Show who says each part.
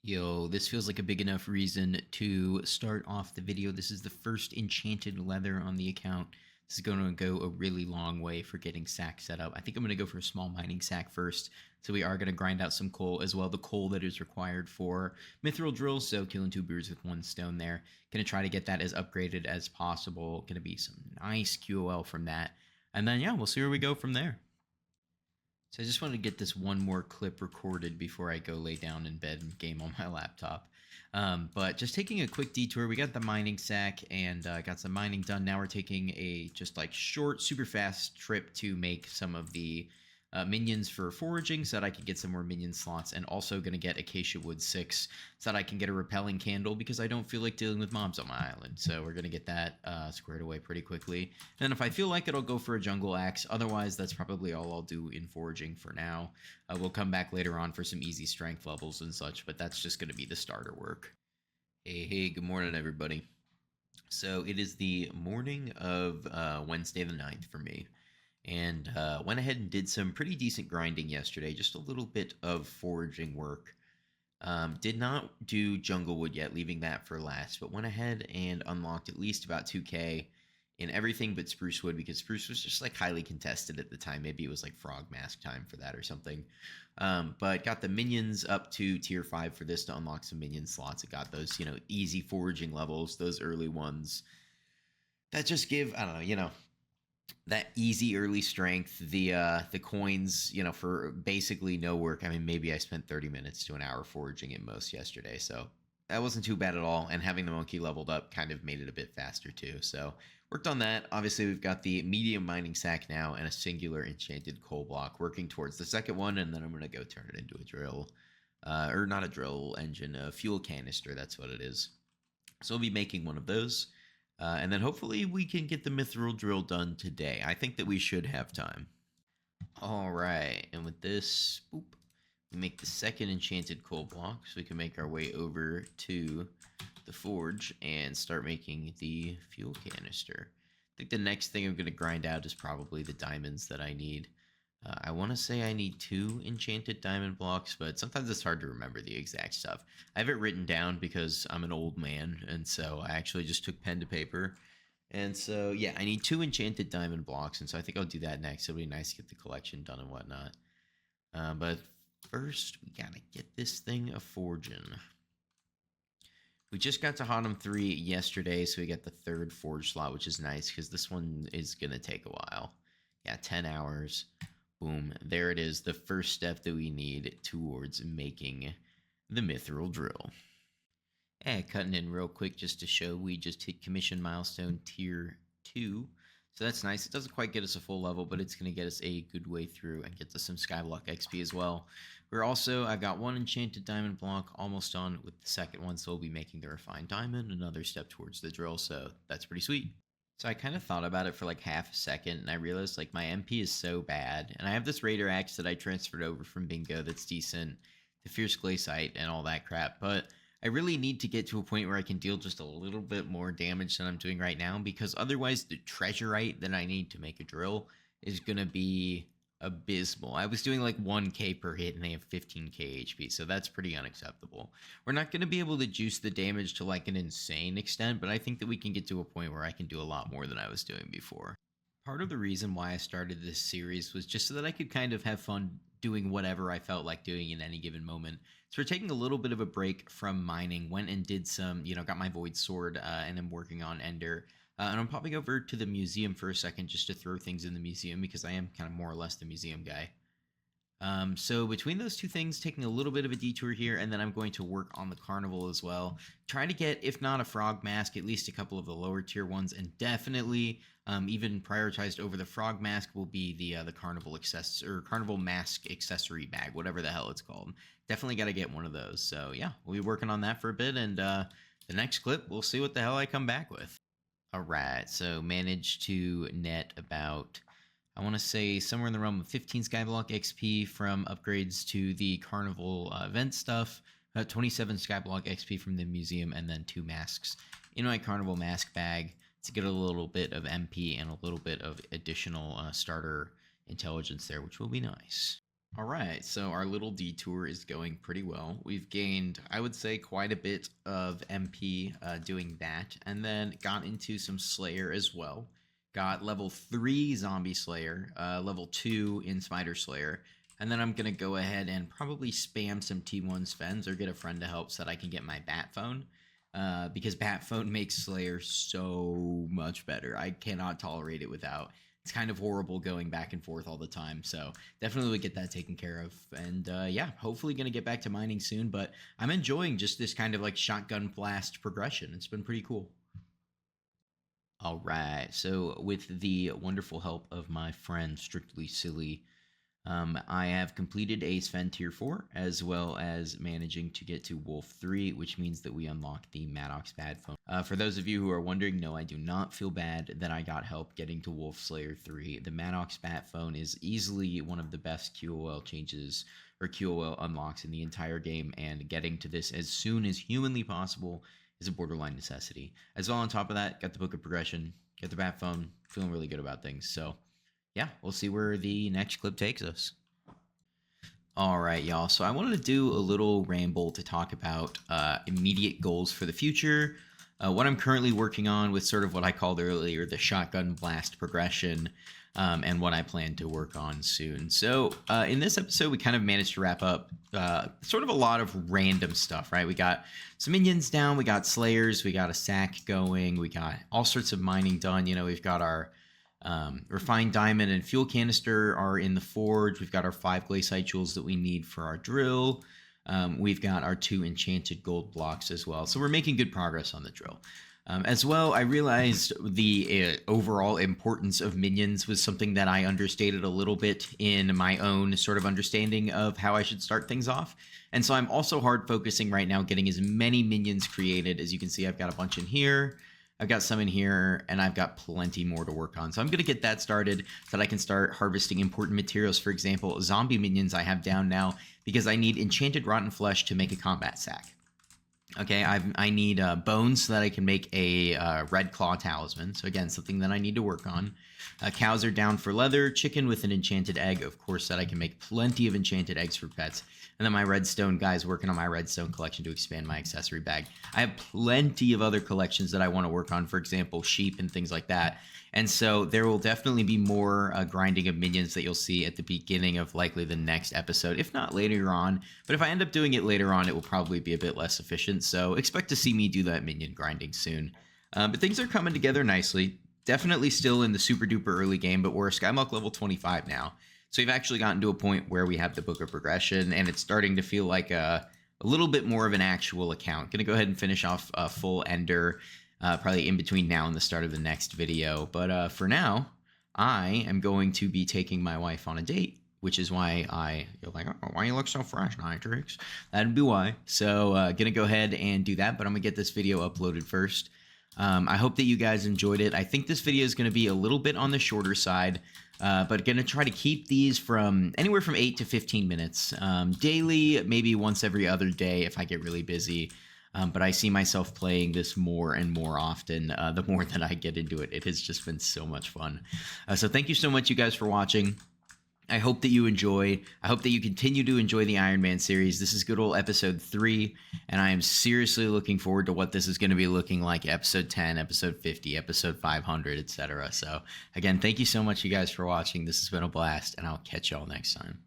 Speaker 1: Yo, this feels like a big enough reason to start off the video. This is the first enchanted leather on the account. This is going to go a really long way for getting sack set up. I think I'm going to go for a small mining sack first. So we are going to grind out some coal as well. The coal that is required for mithril drills. So killing two birds with one stone there. Going to try to get that as upgraded as possible. Going to be some nice QOL from that. And then, yeah, we'll see where we go from there. So I just wanted to get this one more clip recorded before I go lay down in bed and game on my laptop. But just taking a quick detour, we got the mining sack and got some mining done. Now we're taking a just like short, super fast trip to make some of the minions for foraging so that I can get some more minion slots, and also going to get Acacia Wood 6 so that I can get a repelling candle because I don't feel like dealing with mobs on my island. So we're going to get that squared away pretty quickly. And then if I feel like it, I'll go for a jungle axe. Otherwise, that's probably all I'll do in foraging for now. We'll come back later on for some easy strength levels and such, but that's just going to be the starter work. Hey, good morning, everybody. So it is the morning of Wednesday the 9th for me. And went ahead and did some pretty decent grinding yesterday, just a little bit of foraging work. Did not do jungle wood yet, leaving that for last, but went ahead and unlocked at least about 2k in everything but spruce wood, because spruce was just like highly contested at the time. Maybe it was like frog mask time for that or something. But got the minions up to tier 5 for this to unlock some minion slots. It got those, easy foraging levels, those early ones that just give, I don't know, that easy early strength, the coins, for basically no work. I mean, maybe I spent 30 minutes to an hour foraging at most yesterday, so that wasn't too bad at all. And having the monkey leveled up kind of made it a bit faster too. So worked on that. Obviously, we've got the medium mining sack now and a singular enchanted coal block, working towards the second one, and then I'm going to go turn it into a drill, or not a drill engine, a fuel canister. That's what it is. So we'll be making one of those. And then hopefully we can get the mithril drill done today. I think that we should have time. All right, and with this, boop, we make the second enchanted coal block, so we can make our way over to the forge and start making the fuel canister. I think the next thing I'm going to grind out is probably the diamonds that I need. I want to say I need 2 enchanted diamond blocks, but sometimes it's hard to remember the exact stuff. I have it written down because I'm an old man, and so I actually just took pen to paper. And so, yeah, I need 2 enchanted diamond blocks, and so I think I'll do that next. It'll be nice to get the collection done and whatnot. But first, we gotta get this thing a-forging. We just got to Hotum 3 yesterday, so we got the 3rd forge slot, which is nice, because this one is gonna take a while. Yeah, 10 hours. Boom, there it is, the first step that we need towards making the mithril drill. And cutting in real quick just to show we just hit commission milestone tier 2. So that's nice. It doesn't quite get us a full level, but it's going to get us a good way through and get us some skyblock XP as well. I've got 1 enchanted diamond block almost done with the second one, so we'll be making the refined diamond, another step towards the drill, so that's pretty sweet. So I kind of thought about it for like half a second, and I realized like my MP is so bad, and I have this Raider axe that I transferred over from Bingo that's decent, the Fierce Glaciite and all that crap, but I really need to get to a point where I can deal just a little bit more damage than I'm doing right now, because otherwise the treasurite that I need to make a drill is going to be abysmal. I was doing like 1k per hit and they have 15k HP, so that's pretty unacceptable. We're not going to be able to juice the damage to like an insane extent, but I think that we can get to a point where I can do a lot more than I was doing before. Part of the reason why I started this series was just so that I could kind of have fun doing whatever I felt like doing in any given moment. So we're taking a little bit of a break from mining, went and did some, got my void sword, and I'm working on Ender. And I'm popping over to the museum for a second just to throw things in the museum, because I am kind of more or less the museum guy. So between those two things, taking a little bit of a detour here, and then I'm going to work on the carnival as well. Trying to get, if not a frog mask, at least a couple of the lower tier ones, and definitely even prioritized over the frog mask will be the carnival carnival mask accessory bag, whatever the hell it's called. Definitely got to get one of those. So yeah, we'll be working on that for a bit, and the next clip, we'll see what the hell I come back with. Alright, so managed to net about, I want to say, somewhere in the realm of 15 skyblock XP from upgrades to the carnival event stuff, 27 skyblock XP from the museum, and then 2 masks in my carnival mask bag to get a little bit of MP and a little bit of additional starter intelligence there, which will be nice. All right, so our little detour is going pretty well. We've gained, I would say, quite a bit of MP doing that, and then got into some Slayer as well. Got level 3 Zombie Slayer, level 2 in Spider Slayer, and then I'm going to go ahead and probably spam some T1 Svens or get a friend to help so that I can get my Bat Phone. Because Bat Phone makes Slayer so much better. I cannot tolerate it without. It's kind of horrible going back and forth all the time. So definitely we get that taken care of. And yeah, hopefully going to get back to mining soon. But I'm enjoying just this kind of like shotgun blast progression. It's been pretty cool. All right. So with the wonderful help of my friend Strictly Silly, I have completed a Sven Tier 4, as well as managing to get to Wolf 3, which means that we unlock the Maddox Bad Phone. For those of you who are wondering, no, I do not feel bad that I got help getting to Wolf Slayer 3. The Maddox Bat Phone is easily one of the best QOL changes or QOL unlocks in the entire game, and getting to this as soon as humanly possible is a borderline necessity. As well, on top of that, got the Book of Progression, got the Bat Phone, feeling really good about things. So yeah, we'll see where the next clip takes us. All right, y'all. So I wanted to do a little ramble to talk about immediate goals for the future, what I'm currently working on with sort of what I called earlier the shotgun blast progression, and what I plan to work on soon. So in this episode, we kind of managed to wrap up sort of a lot of random stuff, right? We got some minions down, we got slayers, we got a sack going, we got all sorts of mining done. You know, we've got our refined diamond and fuel canister are in the forge. We've got our 5 glaciite jewels that we need for our drill. We've got our 2 enchanted gold blocks as well. So we're making good progress on the drill. As well, I realized the overall importance of minions was something that I understated a little bit in my own sort of understanding of how I should start things off. And so I'm also hard focusing right now, getting as many minions created. As you can see, I've got a bunch in here. I've got some in here, and I've got plenty more to work on. So I'm going to get that started so that I can start harvesting important materials. For example, zombie minions I have down now because I need enchanted rotten flesh to make a combat sack. Okay, I need bones so that I can make a red claw talisman. So again, something that I need to work on. Cows are down for leather. Chicken with an enchanted egg, of course, so that I can make plenty of enchanted eggs for pets. And then my redstone guy's working on my redstone collection to expand my accessory bag. I have plenty of other collections that I want to work on, for example, sheep and things like that. And so there will definitely be more grinding of minions that you'll see at the beginning of likely the next episode, if not later on. But if I end up doing it later on, it will probably be a bit less efficient. So expect to see me do that minion grinding soon. But things are coming together nicely. Definitely still in the super duper early game, but we're SkyBlock level 25 now. So we've actually gotten to a point where we have the Book of Progression, and it's starting to feel like a little bit more of an actual account. Going to go ahead and finish off a full Ender, probably in between now and the start of the next video. But for now, I am going to be taking my wife on a date, which is why you're like, oh, why you look so fresh, Nitrix? That'd be why. So going to go ahead and do that, but I'm going to get this video uploaded first. I hope that you guys enjoyed it. I think this video is going to be a little bit on the shorter side, but going to try to keep these from anywhere from 8 to 15 minutes daily, maybe once every other day if I get really busy. But I see myself playing this more and more often the more that I get into it. It has just been so much fun. So thank you so much, you guys, for watching. I hope that you enjoy. I hope that you continue to enjoy the Iron Man series. This is good old episode 3, and I am seriously looking forward to what this is going to be looking like episode 10, episode 50, episode 500, etc. So again, thank you so much, you guys, for watching. This has been a blast, and I'll catch y'all next time.